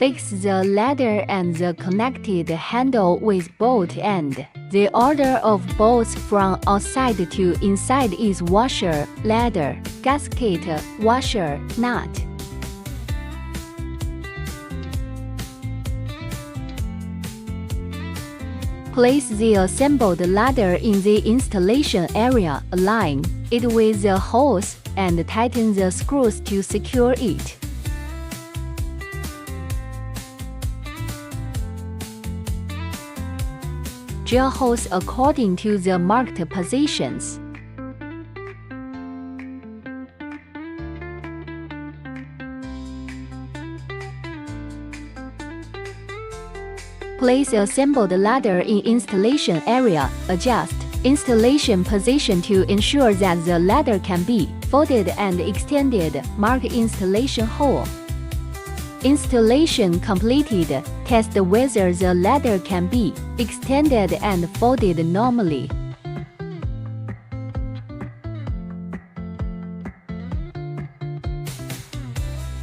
Fix the ladder and the connected handle with bolt end. The order of bolts from outside to inside is washer, ladder, gasket, washer, nut. Place the assembled ladder in the installation area, align it with the hose, and tighten the screws to secure it. Drill holes according to the marked positions. Place assembled ladder in installation area. Adjust installation position to ensure that the ladder can be folded and extended. Mark installation hole. Installation completed. Test whether the ladder can be extended and folded normally.